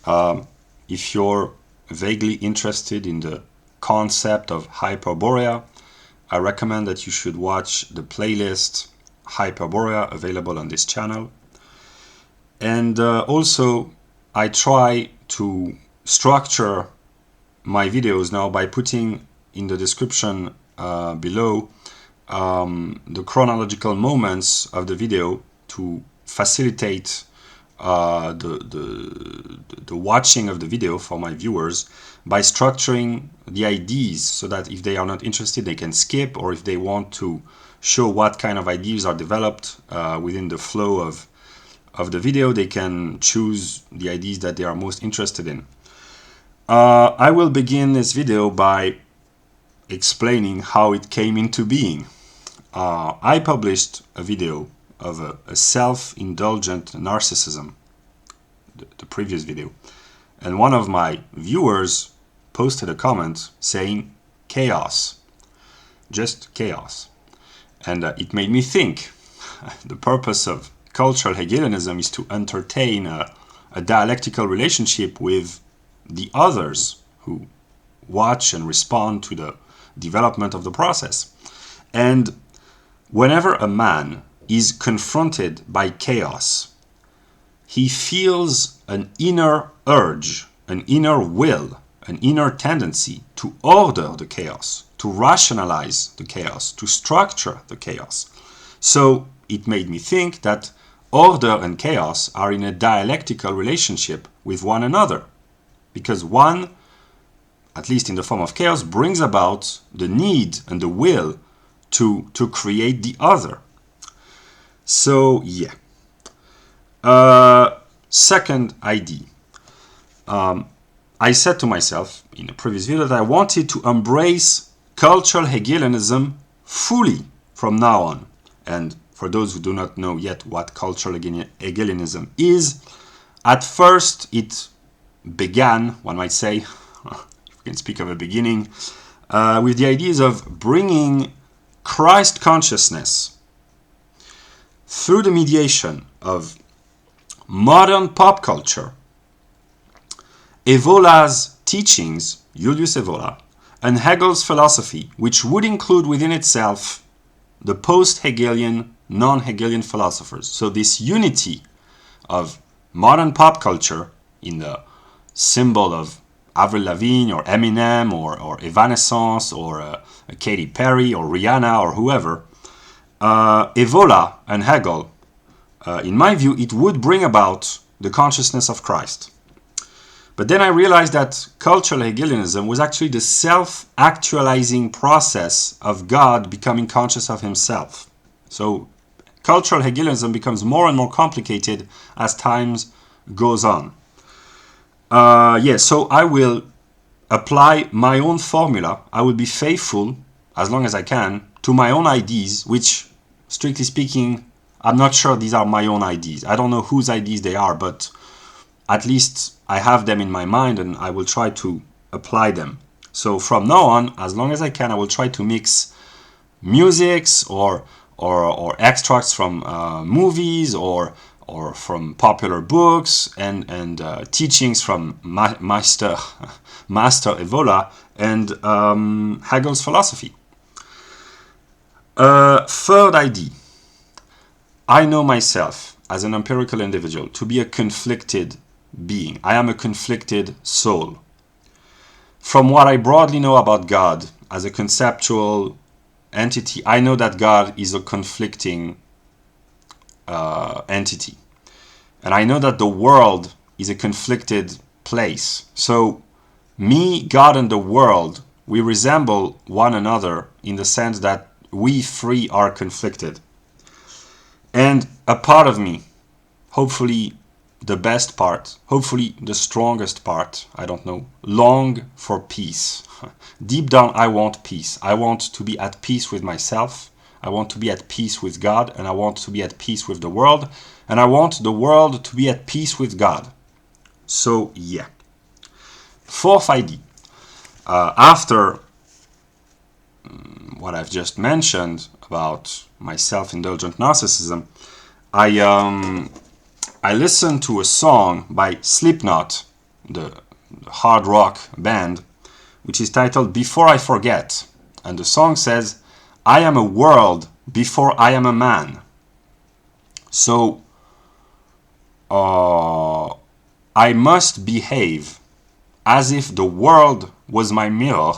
If you're vaguely interested in the concept of Hyperborea, I recommend that you should watch the playlist Hyperborea available on this channel. And also, I try to structure my videos now by putting in the description below the chronological moments of the video to facilitate the watching of the video for my viewers by structuring the ideas so that if they are not interested they can skip, or if they want to show what kind of ideas are developed within the flow of the video, they can choose the ideas that they are most interested in. I will begin this video by explaining how it came into being. I published a video of a self-indulgent narcissism, the previous video, and one of my viewers posted a comment saying chaos, just chaos, and it made me think. The purpose of cultural Hegelianism is to entertain a dialectical relationship with the others who watch and respond to the development of the process. And whenever a man is confronted by chaos, he feels an inner urge, an inner will, an inner tendency to order the chaos, to rationalize the chaos, to structure the chaos. So it made me think that order and chaos are in a dialectical relationship with one another, because one, at least in the form of chaos, brings about the need and the will to create the other. So yeah. Second idea. I said to myself in a previous video that I wanted to embrace cultural Hegelianism fully from now on. And for those who do not know yet what cultural Hegelianism is, at first it began, one might say, if we can speak of a beginning, with the ideas of bringing Christ consciousness through the mediation of modern pop culture, Evola's teachings, Julius Evola, and Hegel's philosophy, which would include within itself the post-Hegelian, non-Hegelian philosophers. So this unity of modern pop culture in the symbol of Avril Lavigne or Eminem or Evanescence or Katy Perry or Rihanna or whoever, Evola and Hegel, in my view, it would bring about the consciousness of Christ. But then I realized that cultural Hegelianism was actually the self-actualizing process of God becoming conscious of himself. So cultural Hegelianism becomes more and more complicated as time goes on. So I will apply my own formula. I will be faithful, as long as I can, to my own ideas, which, strictly speaking, I'm not sure these are my own ideas. I don't know whose ideas they are, but at least I have them in my mind and I will try to apply them. So from now on, as long as I can, I will try to mix musics or extracts from movies or from popular books and teachings from Master Evola and Hegel's philosophy. Third idea. I know myself as an empirical individual to be a conflicted being. I am a conflicted soul. From what I broadly know about God as a conceptual entity, I know that God is a conflicting entity. And I know that the world is a conflicted place. So me, God, and the world, we resemble one another in the sense that we three are conflicted. And a part of me, hopefully the best part, hopefully the strongest part, I don't know, long for peace. Deep down, I want peace. I want to be at peace with myself. I want to be at peace with God, and I want to be at peace with the world, and I want the world to be at peace with God. So, yeah. Fourth idea. After what I've just mentioned about my self-indulgent narcissism, I listened to a song by Slipknot the hard rock band, which is titled Before I Forget. And the song says, I am a world before I am a man. So, I must behave as if the world was my mirror,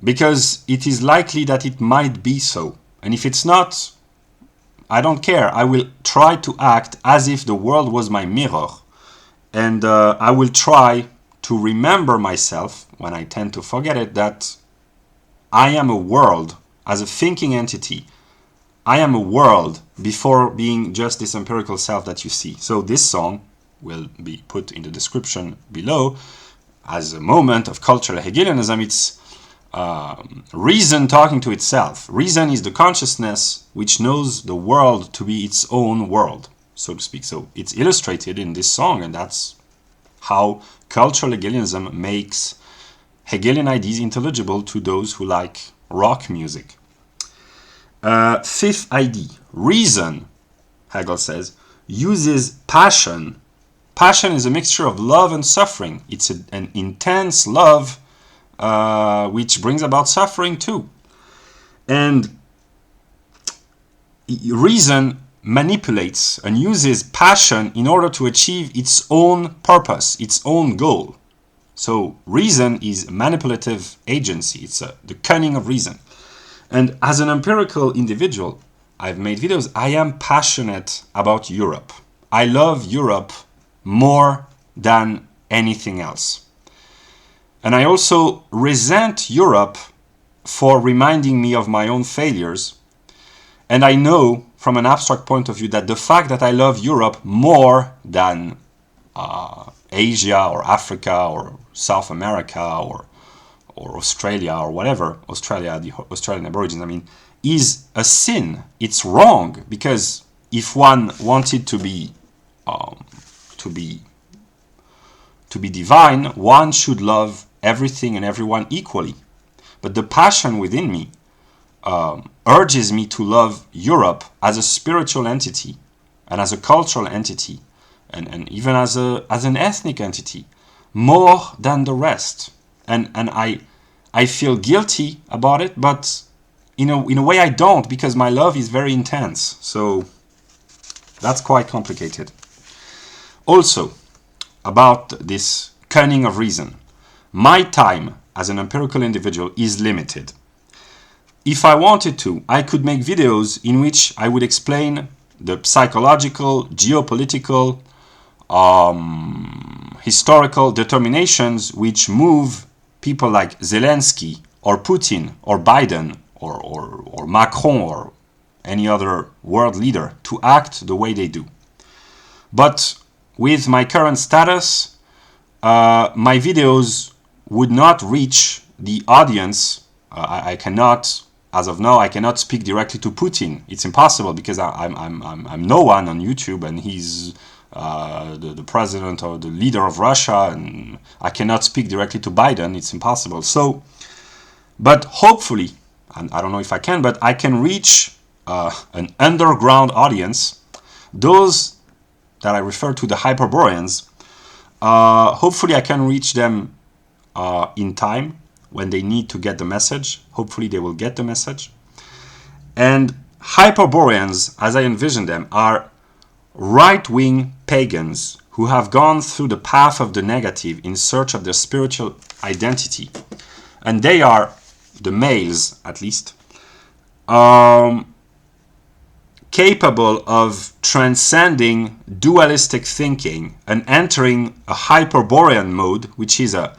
because it is likely that it might be so. And if it's not, I don't care. I will try to act as if the world was my mirror. And I will try to remember myself, when I tend to forget it, that I am a world as a thinking entity. I am a world before being just this empirical self that you see. So this song will be put in the description below as a moment of cultural Hegelianism. It's reason talking to itself. Reason is the consciousness which knows the world to be its own world, so to speak. So it's illustrated in this song, and that's how cultural Hegelianism makes Hegelian ideas intelligible to those who like rock music. Fifth idea, reason, Hegel says, uses passion. Passion is a mixture of love and suffering. It's an intense love which brings about suffering too. And reason manipulates and uses passion in order to achieve its own purpose, its own goal. So reason is manipulative agency. It's the cunning of reason. And as an empirical individual, I've made videos. I am passionate about Europe. I love Europe more than anything else. And I also resent Europe for reminding me of my own failures. And I know from an abstract point of view that the fact that I love Europe more than Asia or Africa or South America or Australia or whatever, Australia, the Australian Aborigines, I mean, is a sin. It's wrong, because if one wanted to be divine, one should love everything and everyone equally. But the passion within me urges me to love Europe as a spiritual entity and as a cultural entity and even as an ethnic entity more than the rest. And I feel guilty about it, but in a way I don't, because my love is very intense. So that's quite complicated. Also, about this cunning of reason, my time as an empirical individual is limited. If I wanted to, I could make videos in which I would explain the psychological, geopolitical, historical determinations which move people like Zelensky or Putin or Biden or Macron or any other world leader to act the way they do. But with my current status, my videos would not reach the audience. I cannot, as of now, I cannot speak directly to Putin. It's impossible, because I'm no one on YouTube, and he's the president or the leader of Russia, and I cannot speak directly to Biden. It's impossible. So, but hopefully, and I don't know if I can, but I can reach an underground audience, those that I refer to the Hyperboreans. Hopefully I can reach them in time when they need to get the message. Hopefully they will get the message. And Hyperboreans, as I envision them, are right-wing pagans who have gone through the path of the negative in search of their spiritual identity. And they are, the males at least, capable of transcending dualistic thinking and entering a Hyperborean mode, which is a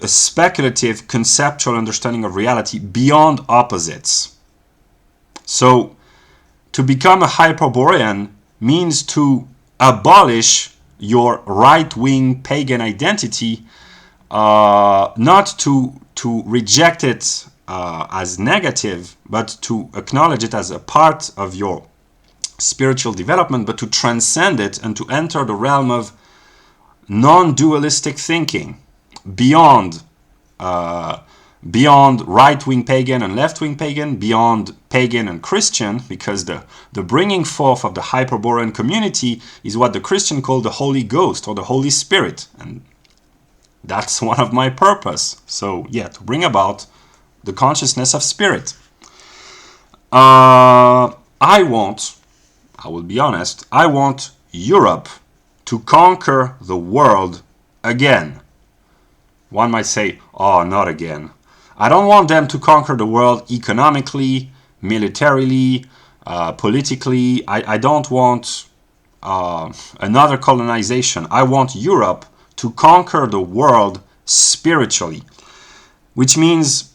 speculative conceptual understanding of reality beyond opposites. So, to become a Hyperborean means to abolish your right-wing pagan identity, not to reject it as negative, but to acknowledge it as a part of your spiritual development, but to transcend it and to enter the realm of non-dualistic thinking, beyond beyond right-wing pagan and left-wing pagan, beyond pagan and Christian, because the bringing forth of the Hyperborean community is what the Christian call the Holy Ghost or the Holy Spirit, and that's one of my purpose. So yeah, to bring about the consciousness of spirit. I will be honest, I want Europe to conquer the world again. One might say, oh, not again. I don't want them to conquer the world economically, militarily, politically. I don't want another colonization. I want Europe to conquer the world spiritually, which means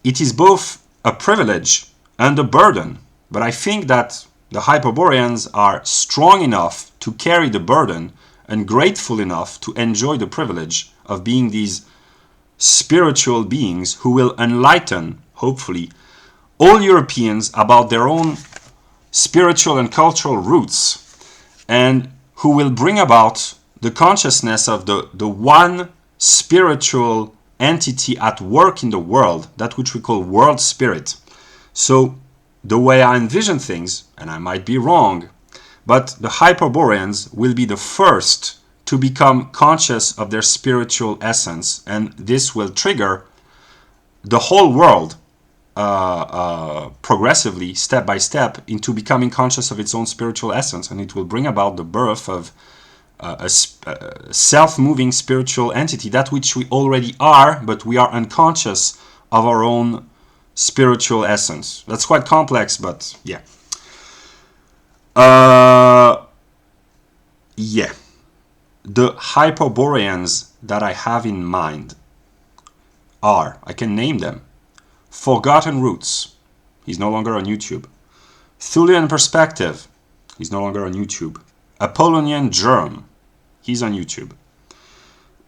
it is both a privilege and a burden. But I think that the Hyperboreans are strong enough to carry the burden and grateful enough to enjoy the privilege of being these spiritual beings who will enlighten, hopefully, all Europeans about their own spiritual and cultural roots, and who will bring about the consciousness of the one spiritual entity at work in the world, that which we call world spirit. So the way I envision things, and I might be wrong, but the Hyperboreans will be the first to become conscious of their spiritual essence, and this will trigger the whole world progressively, step by step, into becoming conscious of its own spiritual essence, and it will bring about the birth of a self-moving spiritual entity, that which we already are, but we are unconscious of our own spiritual essence. That's quite complex, but yeah. Yeah. The Hyperboreans that I have in mind are, I can name them, Forgotten Roots, he's no longer on YouTube. ThuleanPerspective, he's no longer on YouTube. Apollonian Germ, he's on YouTube.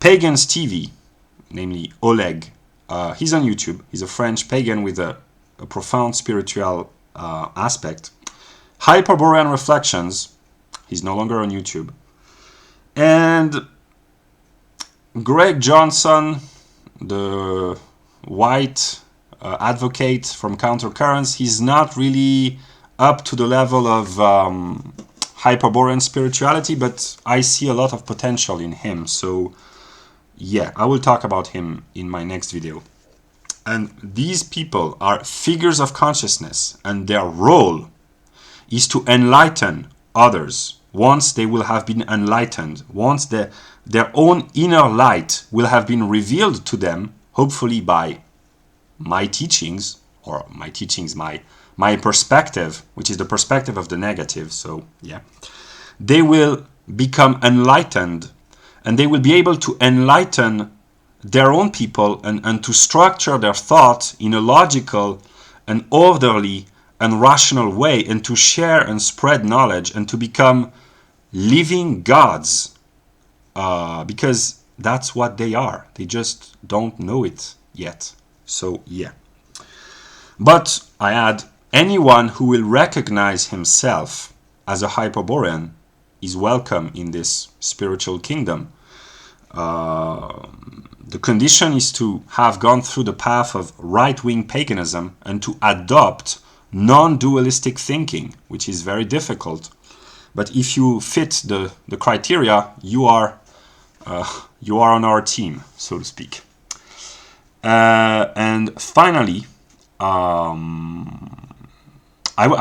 Pagans TV, namely Oleg, he's on YouTube. He's a French pagan with a profound spiritual aspect. Hyperborean Reflections, he's no longer on YouTube. And Greg Johnson, the white advocate from Countercurrents, he's not really up to the level of Hyperborean spirituality, but I see a lot of potential in him. So yeah, I will talk about him in my next video. And these people are figures of consciousness, and their role is to enlighten others once they will have been enlightened, once their own inner light will have been revealed to them, hopefully by my teachings, or my perspective, which is the perspective of the negative. So yeah, they will become enlightened, and they will be able to enlighten their own people and to structure their thought in a logical and orderly and rational way, and to share and spread knowledge and to become living gods, because that's what they are. They just don't know it yet. So yeah. But I add, anyone who will recognize himself as a Hyperborean is welcome in this spiritual kingdom. The condition is to have gone through the path of right-wing paganism and to adopt non-dualistic thinking, which is very difficult. But if you fit the criteria, you are on our team, so to speak. And finally, I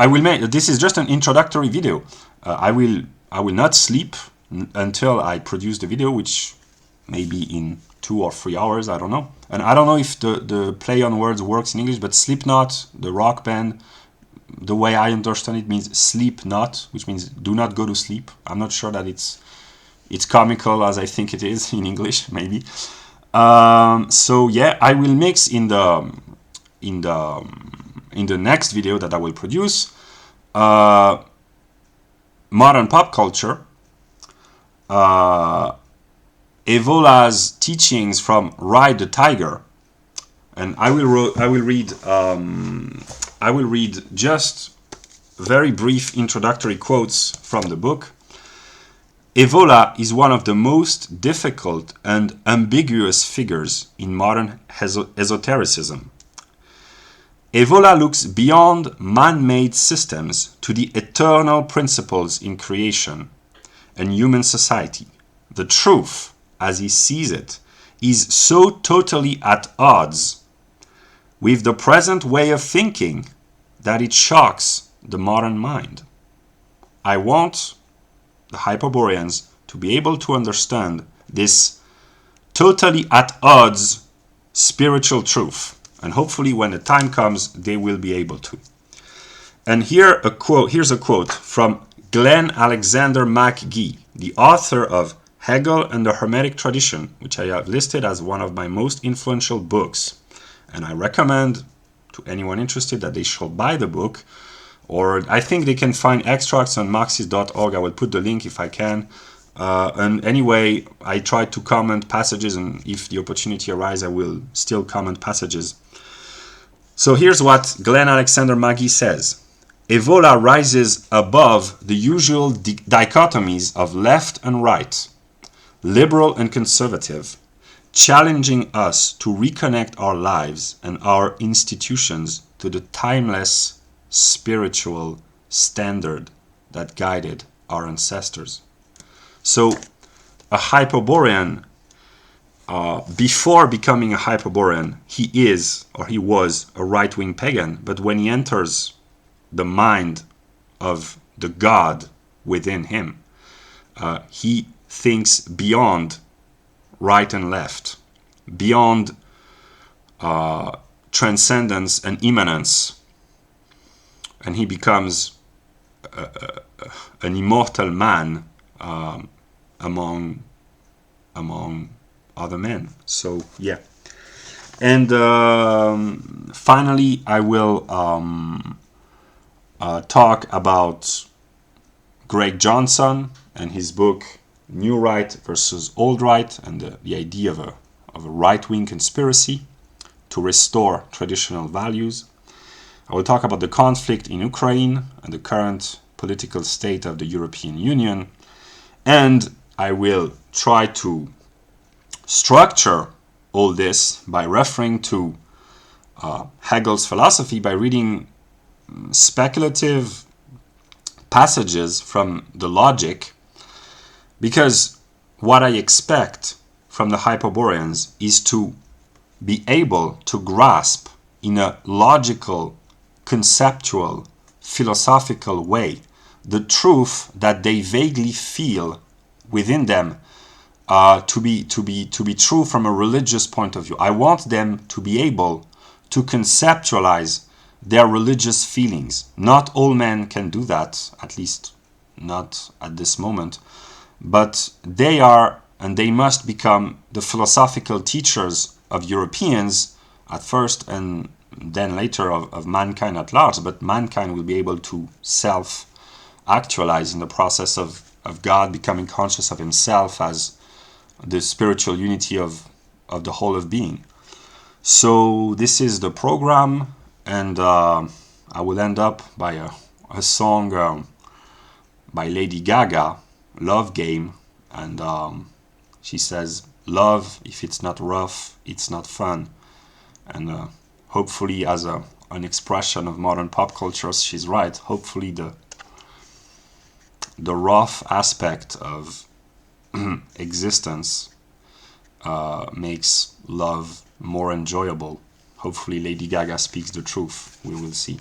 will make, this is just an introductory video. I will not sleep until I produce the video, which may be in 2 or 3 hours, I don't know. And I don't know if the play on words works in English, but Slipknot, the rock band, the way I understand it, means sleep not, which means do not go to sleep. I'm not sure that it's comical as I think it is in English, maybe. So yeah, I will mix in the next video that I will produce modern pop culture, Evola's teachings from Ride the Tiger, and I will read just very brief introductory quotes from the book. Evola is one of the most difficult and ambiguous figures in modern esotericism. Evola looks beyond man-made systems to the eternal principles in creation and human society. The truth, as he sees it, is so totally at odds with the present way of thinking that it shocks the modern mind. I want the Hyperboreans to be able to understand this totally at odds spiritual truth. And hopefully when the time comes, they will be able to. And here's a quote from Glenn Alexander Magee, the author of Hegel and the Hermetic Tradition, which I have listed as one of my most influential books. And I recommend to anyone interested that they should buy the book, or I think they can find extracts on marxist.org. I will put the link if I can. And anyway, I try to comment passages, and if the opportunity arises, I will still comment passages. So here's what Glenn Alexander Magee says. Evola rises above the usual dichotomies of left and right, liberal and conservative, challenging us to reconnect our lives and our institutions to the timeless spiritual standard that guided our ancestors. So a Hyperborean, before becoming a Hyperborean, he is, or he was, a right-wing pagan, but when he enters the mind of the God within him, he thinks beyond right and left, beyond transcendence and immanence, and he becomes an immortal man among other men. So yeah, and finally I will talk about Greg Johnson and his book New Right versus Old Right, and the idea of a right-wing conspiracy to restore traditional values. I will talk about the conflict in Ukraine and the current political state of the European Union, and I will try to structure all this by referring to Hegel's philosophy, by reading speculative passages from the Logic, because what I expect from the Hyperboreans is to be able to grasp in a logical, conceptual, philosophical way the truth that they vaguely feel within them to be true from a religious point of view. I want them to be able to conceptualize their religious feelings. Not all men can do that, at least not at this moment, but they are, and they must become, the philosophical teachers of Europeans at first, and then later of mankind at large. But mankind will be able to self-actualize in the process of God becoming conscious of himself as the spiritual unity of the whole of being. So this is the program, and I will end up by a song by Lady Gaga, Love Game, and she says, love, if it's not rough, it's not fun. And hopefully, as an expression of modern pop culture, she's right. Hopefully the rough aspect of existence makes love more enjoyable. Hopefully Lady Gaga speaks the truth. We will see.